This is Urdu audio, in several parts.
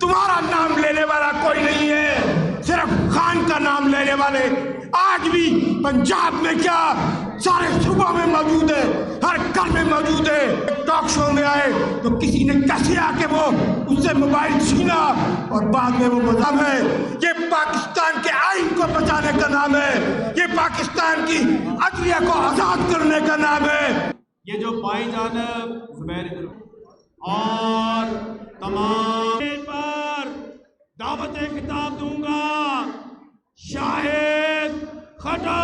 تمہارا نام لینے والا کوئی نہیں ہے، صرف خان کا نام لینے والے آج بھی پنجاب میں کیا سارے صوبوں میں موجود ہے، ہر گھر میں موجود ہے۔ ٹاک شو میں آئے تو کسی نے کیسے آ کے وہ اس سے موبائل چھینا اور بعد میں وہ مذہب ہے۔ یہ پاکستان کے آئین کو بچانے کا نام ہے، یہ پاکستان کی عدلیہ کو آزاد کرنے کا نام ہے۔ یہ جو بائیں جانب زبیر اور تمام پر دعوت خطاب دوں گا شاہد خٹک۔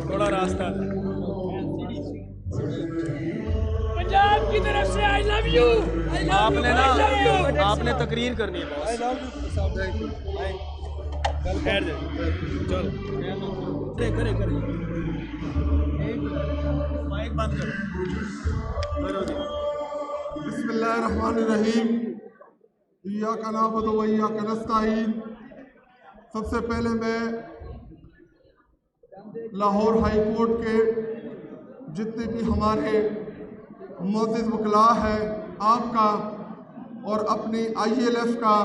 تھوڑا راستہ پنجاب کی طرف سے آئی لو یو، آپ نے تقریر کرنی ہے بسم اللہ الرحمن الرحیم، ایاک نعبد و ایاک نستعین۔ سب سے پہلے میں لاہور ہائی کورٹ کے جتنے بھی ہمارے معزز وکلاء ہیں آپ کا اور اپنی ILF کا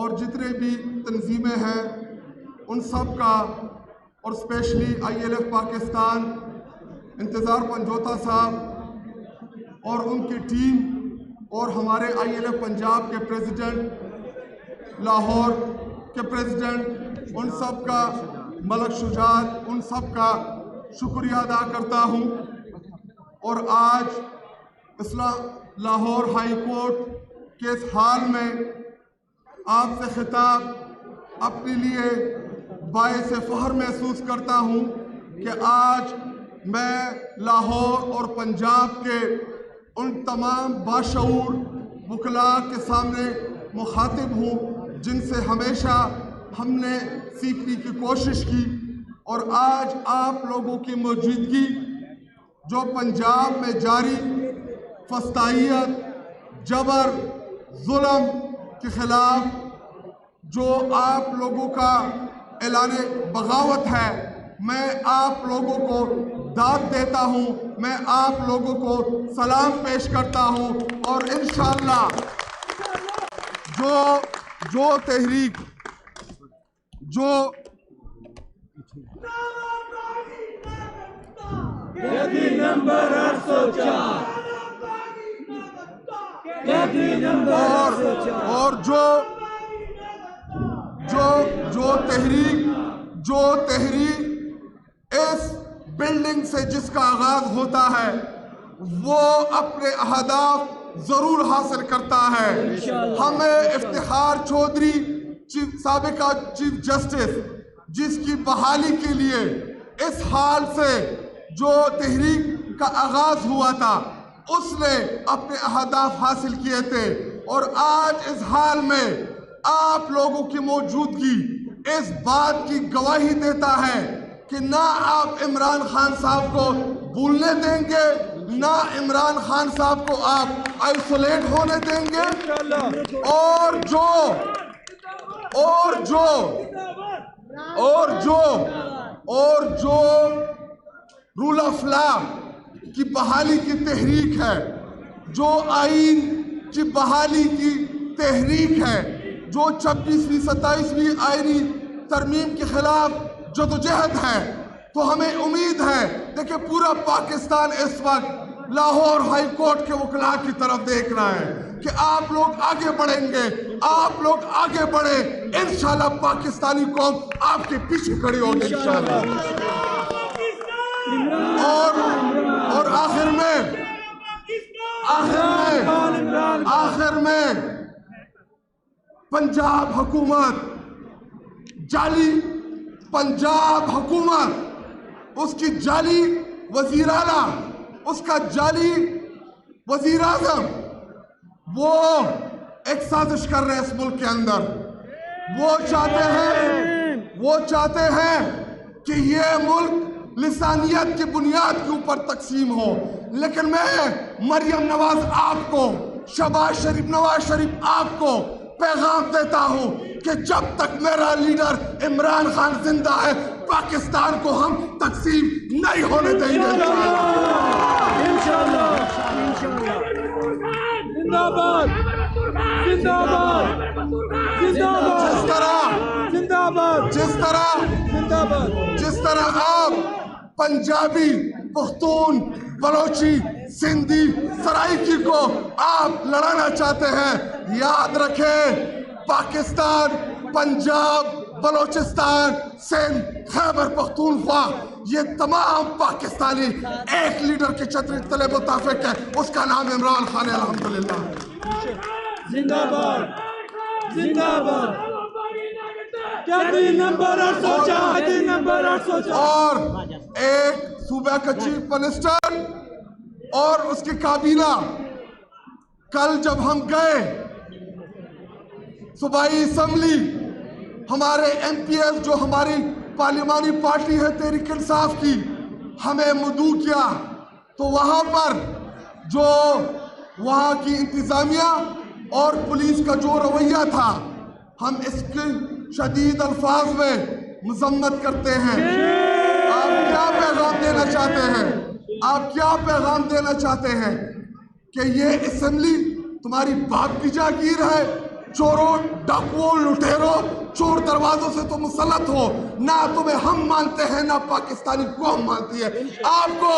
اور جتنے بھی تنظیمیں ہیں ان سب کا اور اسپیشلی ILF پاکستان انتظار پنجوتا صاحب اور ان کی ٹیم اور ہمارے ILF پنجاب کے پریزیڈنٹ، لاہور کے پریزیڈنٹ، ان سب کا، ملک شجاعت، ان سب کا شکریہ ادا کرتا ہوں۔ اور آج لاہور ہائی کورٹ کے اس حال میں آپ سے خطاب اپنے لیے باعث فخر محسوس کرتا ہوں کہ آج میں لاہور اور پنجاب کے ان تمام باشعور وکلاء کے سامنے مخاطب ہوں جن سے ہمیشہ ہم نے سیکھنے کی کوشش کی، اور آج آپ لوگوں کی موجودگی جو پنجاب میں جاری فسطائیت، جبر، ظلم کے خلاف جو آپ لوگوں کا اعلان بغاوت ہے، میں آپ لوگوں کو داد دیتا ہوں، میں آپ لوگوں کو سلام پیش کرتا ہوں، اور انشاءاللہ جو تحریک نمبر 804 اور جو تحریک اس بلڈنگ سے جس کا آغاز ہوتا ہے وہ اپنے اہداف ضرور حاصل کرتا ہے۔ ہمیں افتخار چودھری سابقہ چیف جسٹس جس کی بحالی کے لیے اس حال سے جو تحریک کا آغاز ہوا تھا اس نے اپنے اہداف حاصل کیے تھے، اور آج اس حال میں آپ لوگوں کی موجودگی اس بات کی گواہی دیتا ہے کہ نہ آپ عمران خان صاحب کو بھولنے دیں گے، نہ عمران خان صاحب کو آپ آئسولیٹ ہونے دیں گے، اور جو رول آف لا کی بحالی کی تحریک ہے، جو آئین کی بحالی کی تحریک ہے، جو 26ویں 27ویں آئینی ترمیم کے خلاف جدوجہد ہے، تو ہمیں امید ہے کہ پورا پاکستان اس وقت لاہور ہائی کورٹ کے وکلاء کی طرف دیکھ رہا ہے کہ آپ لوگ آگے بڑھیں گے، آپ لوگ آگے بڑھیں، انشاءاللہ پاکستانی قوم آپ کے پیچھے کھڑی ہوگی انشاءاللہ۔ اور آخر میں پنجاب حکومت، جعلی پنجاب حکومت، اس کی جعلی وزیر اعلیٰ، اس کا جعلی وزیر اعظم، وہ ایک سازش کر رہے ہیں اس ملک کے اندر۔ وہ چاہتے ہیں کہ یہ ملک لسانیت کی بنیاد کے اوپر تقسیم ہو، لیکن میں مریم نواز آپ کو، شہباز شریف نواز شریف آپ کو پیغام دیتا ہوں کہ جب تک میرا لیڈر عمران خان زندہ ہے پاکستان کو ہم تقسیم نہیں ہونے دیں گے انشاءاللہ۔ زندہ باد زندہ باد زندہ باد زندہ باد جس طرح آپ پنجابی، پختون، بلوچی، سندھی، سرائکی کو آپ لڑانا چاہتے ہیں، یاد رکھیں پاکستان، پنجاب، بلوچستان، سندھ، خیبر پختونخوا، یہ تمام پاکستانی ایک لیڈر کی چھتری تلے متفق ہے، اس کا نام عمران خان ہے الحمدللہ۔ زندہ باد زندہ باد نمبر 804 اور ایک صوبہ کا چیف منسٹر اور اس کی کابینہ، کل جب ہم گئے صوبائی اسمبلی، ہمارے ایم پی ایس جو ہماری پارلیمانی پارٹی ہے تحریک انصاف کی، ہمیں مدعو کیا تو وہاں پر جو وہاں کی انتظامیہ اور پولیس کا جو رویہ تھا، ہم اس کی شدید الفاظ میں مذمت کرتے ہیں۔ آپ کیا پیغام دینا چاہتے ہیں؟ آپ کیا پیغام دینا چاہتے ہیں کہ یہ اسمبلی تمہاری باپ کی جاگیر ہے؟ چوروں، ڈاکوؤں، لٹیروں، چور دروازوں سے تم مسلط ہو، نہ تمہیں ہم مانتے ہیں نہ پاکستانی قوم مانتی ہے۔ آپ کو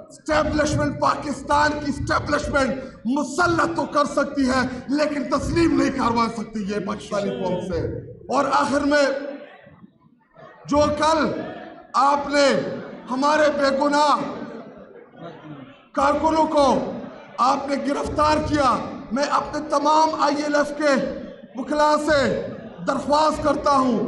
اسٹیبلشمنٹ، پاکستان کی اسٹیبلشمنٹ مسلط تو کر سکتی ہے لیکن تسلیم نہیں کروا سکتی یہ پاکستانی قوم سے۔ اور آخر میں جو کل آپ نے ہمارے بے گناہ کارکنوں کو آپ نے گرفتار کیا، میں اپنے تمام آئی ایل ایف کے وکلاء سے درخواست کرتا ہوں،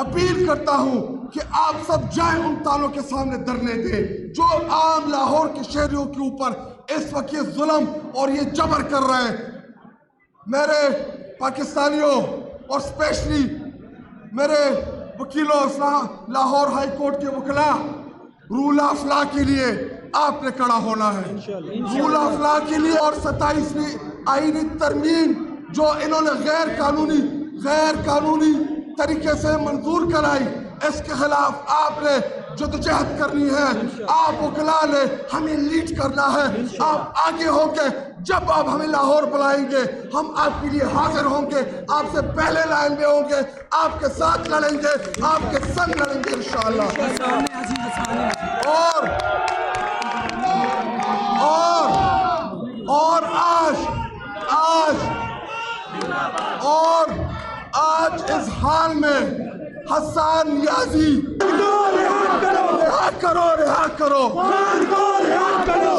اپیل کرتا ہوں کہ آپ سب جائیں ان تالوں کے سامنے دھرنے دیں جو عام لاہور کے شہریوں کے اوپر اس وقت یہ ظلم اور یہ جبر کر رہے ہیں۔ میرے پاکستانیوں اور اسپیشلی میرے وکیلوں، لاہور ہائی کورٹ کے وکلاء، رول آف لا کے لیے آپ نے کھڑا ہونا ہے، رول آف لا کے لیے۔ اور 27ویں آئینی ترمیم جو انہوں نے غیر قانونی طریقے سے منظور کرائی، اس کے خلاف آپ نے جدوجہد کرنی ہے، آپ وکلاء نے ہمیں لیڈ کرنا ہے، آپ آگے ہوں گے، جب آپ ہمیں لاہور بلائیں گے ہم آپ کے لیے حاضر ہوں گے، آپ سے پہلے لائن میں ہوں گے، آپ کے ساتھ لڑیں گے، آپ کے سنگ لڑیں گے انشاءاللہ۔ آج اس حال میں حسان نیازی رہا کرو،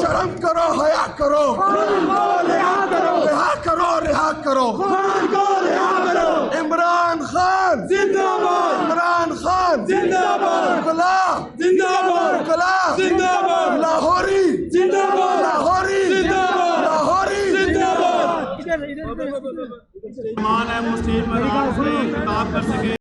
شرم کرو، حیا کرو، رہا کرو۔ عمران خان زندہ باد عمران خان زندہ باد وکلاء زندہ باد وکلاء زندہ باد لاہوری زندہ باد لاہوری زندہ باد لاہوری زندہ باد ہے مسلم خطاب کر سکے۔